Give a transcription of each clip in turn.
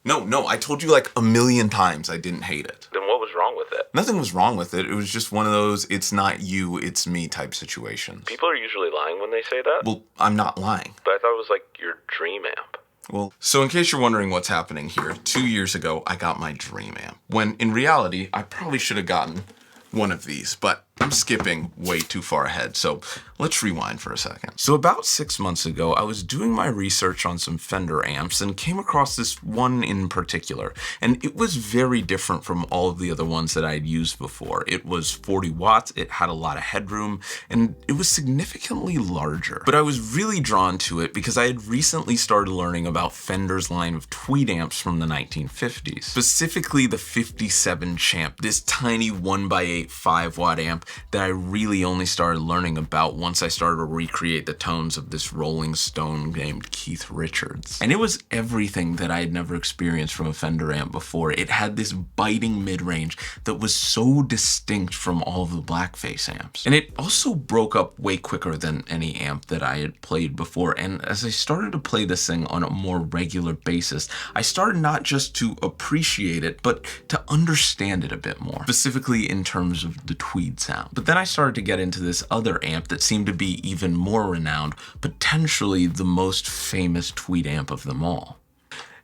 No, I told you like a million times I didn't hate it. Then what was wrong with it? Nothing was wrong with it. It was just one of those it's not you, it's me type situations. People are usually lying when they say that. Well, I'm not lying. But I thought it was like your dream amp. Well, so in case you're wondering what's happening here, 2 years ago, I got my dream amp. When in reality, I probably should have gotten one of these, but I'm skipping way too far ahead, so let's rewind for a second. So about 6 months ago, I was doing my research on some Fender amps and came across this one in particular, and it was very different from all of the other ones that I had used before. It was 40 watts, it had a lot of headroom, and it was significantly larger. But I was really drawn to it because I had recently started learning about Fender's line of Tweed amps from the 1950s, specifically the 57 Champ, this tiny 1x8 5-watt amp that I really only started learning about once I started to recreate the tones of this Rolling Stone named Keith Richards. And it was everything that I had never experienced from a Fender amp before. It had this biting mid-range that was so distinct from all of the blackface amps. And it also broke up way quicker than any amp that I had played before. And as I started to play this thing on a more regular basis, I started not just to appreciate it, but to understand it a bit more, specifically in terms of the Tweed sound. But then I started to get into this other amp that seemed to be even more renowned, potentially the most famous Tweed amp of them all.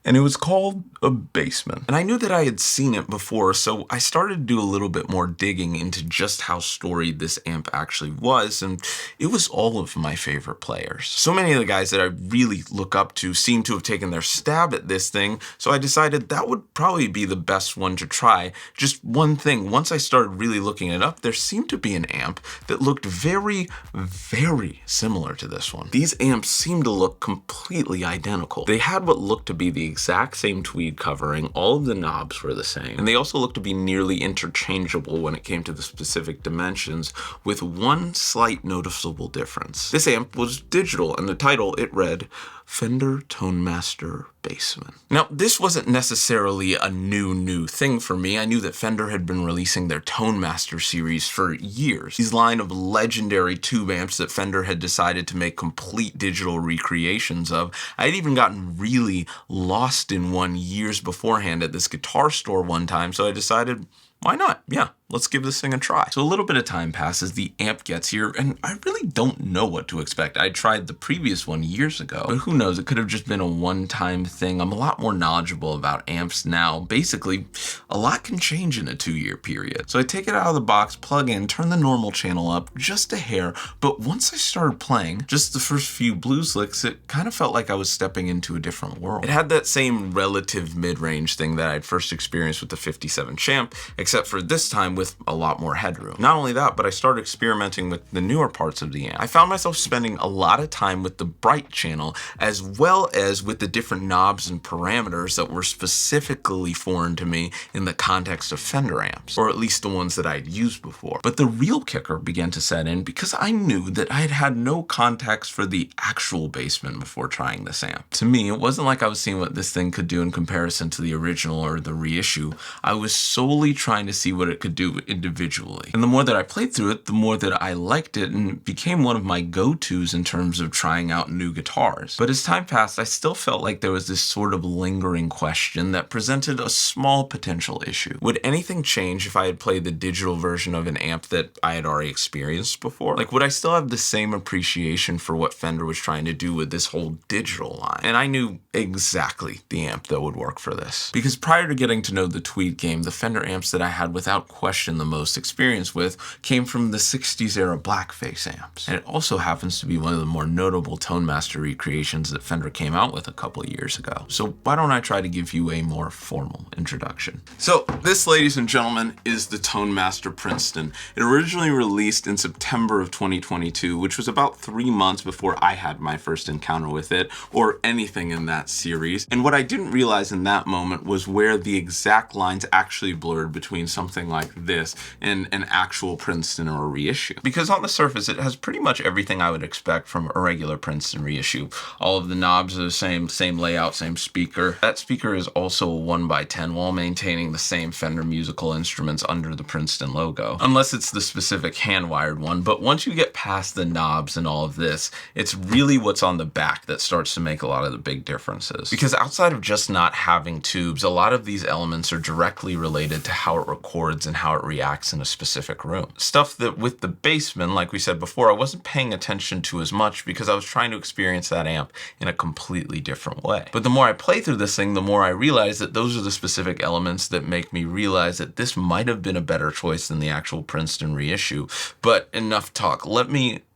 And it was called a Bassman. And I knew that I had seen it before, so I started to do a little bit more digging into just how storied this amp actually was, and it was all of my favorite players. So many of the guys that I really look up to seem to have taken their stab at this thing, so I decided that would probably be the best one to try. Just one thing, once I started really looking it up, there seemed to be an amp that looked very, very similar to this one. These amps seemed to look completely identical. They had what looked to be the exact same Tweed covering, all of the knobs were the same, and they also looked to be nearly interchangeable when it came to the specific dimensions, with one slight noticeable difference. This amp was digital, and the title, it read, Fender Tonemaster Bassman. Now, this wasn't necessarily a new thing for me. I knew that Fender had been releasing their Tonemaster series for years. These line of legendary tube amps that Fender had decided to make complete digital recreations of. I had even gotten really lost in one years beforehand at this guitar store one time, so I decided, why not? Yeah, let's give this thing a try. So a little bit of time passes, the amp gets here, and I really don't know what to expect. I tried the previous one years ago, but who knows, it could have just been a one-time thing. I'm a lot more knowledgeable about amps now. Basically, a lot can change in a 2-year period. So I take it out of the box, plug in, turn the normal channel up just a hair, but once I started playing, just the first few blues licks, it kind of felt like I was stepping into a different world. It had that same relative mid-range thing that I'd first experienced with the 57 Champ, except for this time with a lot more headroom. Not only that, but I started experimenting with the newer parts of the amp. I found myself spending a lot of time with the bright channel, as well as with the different knobs and parameters that were specifically foreign to me in the context of Fender amps, or at least the ones that I'd used before. But the real kicker began to set in because I knew that I had had no context for the actual Bassman before trying this amp. To me, it wasn't like I was seeing what this thing could do in comparison to the original or the reissue. I was solely trying to see what it could do individually. And the more that I played through it, the more that I liked it, and it became one of my go-tos in terms of trying out new guitars. But as time passed, I still felt like there was this sort of lingering question that presented a small potential issue. Would anything change if I had played the digital version of an amp that I had already experienced before? Like, would I still have the same appreciation for what Fender was trying to do with this whole digital line? And I knew exactly the amp that would work for this. Because prior to getting to know the Tweed game, the Fender amps that I had without question the most experience with came from the 60s era blackface amps. And it also happens to be one of the more notable Tonemaster recreations that Fender came out with a couple of years ago. So why don't I try to give you a more formal introduction? So this, ladies and gentlemen, is the Tonemaster Princeton. It originally released in September of 2022, which was about 3 months before I had my first encounter with it, or anything in that series. And what I didn't realize in that moment was where the exact lines actually blurred between something like like this and an actual Princeton or a reissue. Because on the surface, it has pretty much everything I would expect from a regular Princeton reissue. All of the knobs are the same layout, same speaker. That speaker is also a 1x10 while maintaining the same Fender musical instruments under the Princeton logo. Unless it's the specific hand-wired one, but once you get past the knobs and all of this, it's really what's on the back that starts to make a lot of the big differences. Because outside of just not having tubes, a lot of these elements are directly related to how it records and how it reacts in a specific room. Stuff that with the Bassman, like we said before, I wasn't paying attention to as much because I was trying to experience that amp in a completely different way. But the more I play through this thing, the more I realize that those are the specific elements that make me realize that this might have been a better choice than the actual Princeton reissue. But enough talk.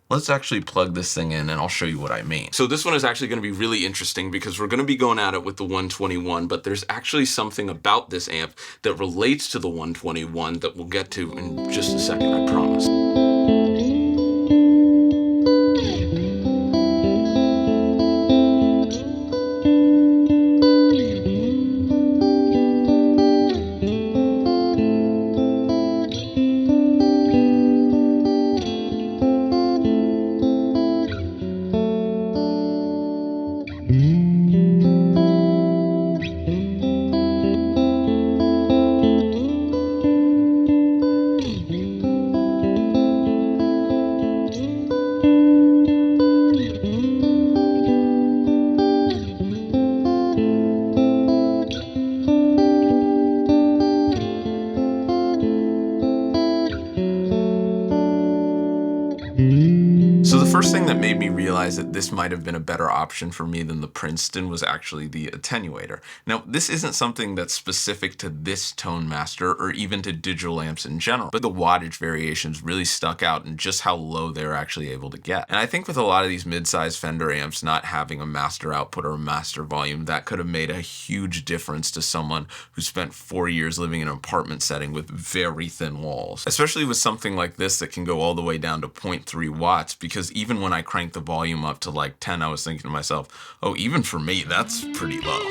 Let's actually plug this thing in and I'll show you what I mean. So this one is actually going to be really interesting because we're going to be going at it with the 121, but there's actually something about this amp that relates to the 121 that we'll get to in just a second, I promise. So the first thing that made me realize that this might have been a better option for me than the Princeton was actually the attenuator. Now, this isn't something that's specific to this Tone Master or even to digital amps in general, but the wattage variations really stuck out in just how low they're actually able to get. And I think with a lot of these mid-size Fender amps not having a master output or a master volume, that could have made a huge difference to someone who spent 4 years living in an apartment setting with very thin walls. Especially with something like this that can go all the way down to 0.3 watts, because even when I cranked the volume up to like 10, I was thinking to myself, oh, even for me, that's pretty low.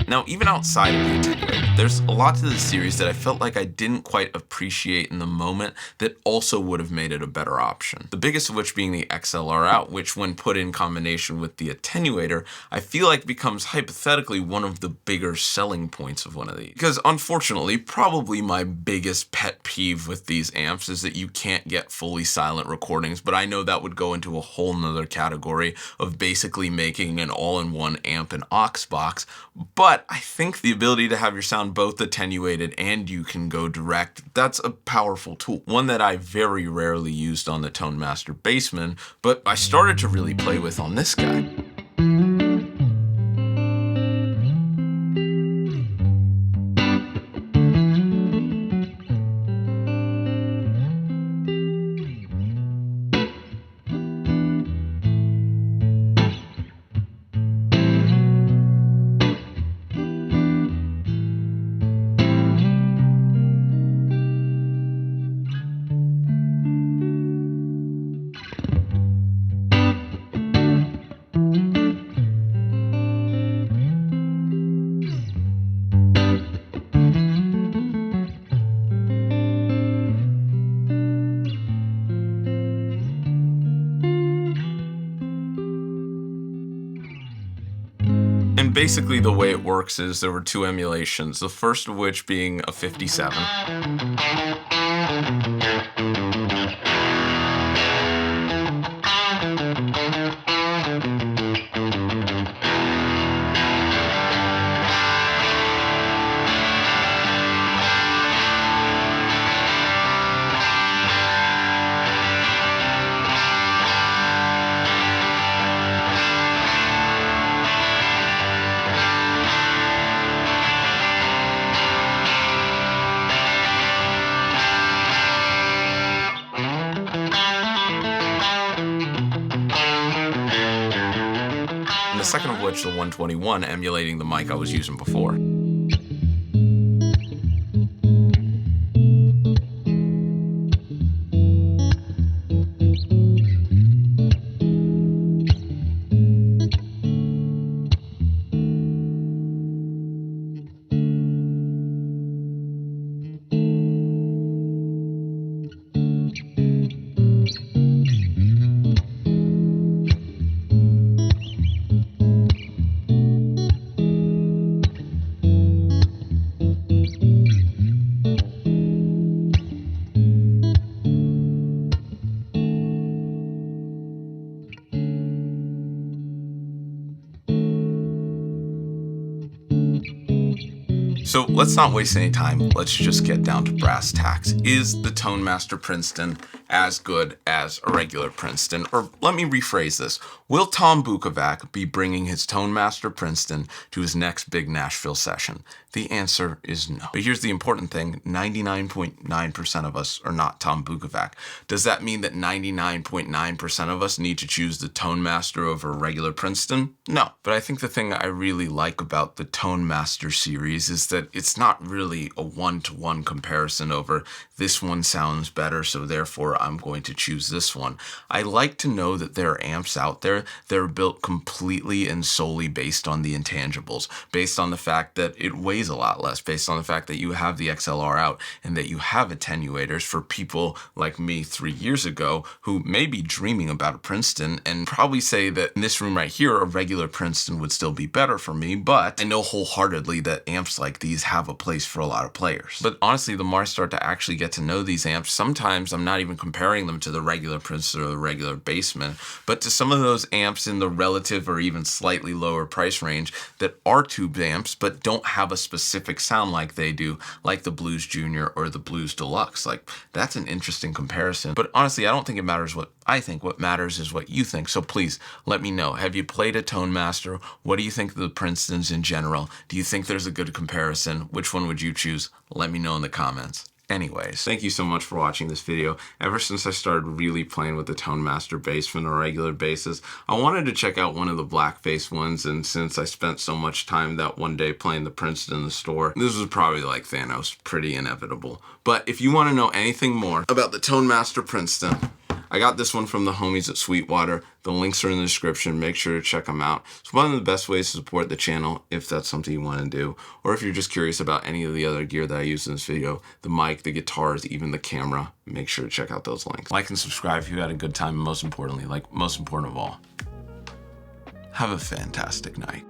Now, even outside of the attenuator, there's a lot to the series that I felt like I didn't quite appreciate in the moment that also would have made it a better option. The biggest of which being the XLR out, which when put in combination with the attenuator, I feel like becomes hypothetically one of the bigger selling points of one of these. Because unfortunately, probably my biggest pet peeve with these amps is that you can't get fully silent recordings, but I know that would go into a whole nother category of basically making an all-in-one amp and aux box. But I think the ability to have your sound both attenuated and you can go direct, that's a powerful tool. One that I very rarely used on the Tone Master Bassman, but I started to really play with on this guy. And basically the way it works is there were two emulations, the first of which being a 57. the second of which, the 121, emulating the mic I was using before. So let's not waste any time. Let's just get down to brass tacks. Is the Tone Master Princeton as good as a regular Princeton? Or let me rephrase this. Will Tom Bukovac be bringing his Tone Master Princeton to his next big Nashville session? The answer is no. But here's the important thing. 99.9% of us are not Tom Bukovac. Does that mean that 99.9% of us need to choose the Tone Master over a regular Princeton? No. But I think the thing I really like about the Tone Master series is that it's not really a one-to-one comparison over this one sounds better, so therefore I'm going to choose this one. I like to know that there are amps out there that are built completely and solely based on the intangibles, based on the fact that it weighs a lot less, based on the fact that you have the XLR out and that you have attenuators for people like me 3 years ago who may be dreaming about a Princeton and probably say that in this room right here, a regular Princeton would still be better for me, but I know wholeheartedly that amps like these have a place for a lot of players. But honestly, the more I start to actually get to know these amps, sometimes I'm not even comparing them to the regular Princeton or the regular Bassman, but to some of those amps in the relative or even slightly lower price range that are tube amps but don't have a specific sound like they do, like the Blues Junior or the Blues Deluxe. Like, that's an interesting comparison. But honestly, I don't think it matters what I think. What matters is what you think. So please let me know. Have you played a Tone Master? What do you think of the Princetons in general? Do you think there's a good comparison? Which one would you choose? Let me know in the comments. Anyways, thank you so much for watching this video. Ever since I started really playing with the Tone Master Bassman or regular basses, I wanted to check out one of the black face ones, and since I spent so much time that one day playing the Princeton in the store, this was probably like Thanos, pretty inevitable. But if you want to know anything more about the Tone Master Princeton, I got this one from the homies at Sweetwater. The links are in the description. Make sure to check them out. It's one of the best ways to support the channel if that's something you want to do. Or if you're just curious about any of the other gear that I use in this video, the mic, the guitars, even the camera, make sure to check out those links. Like and subscribe if you had a good time, and most importantly, most important of all, have a fantastic night.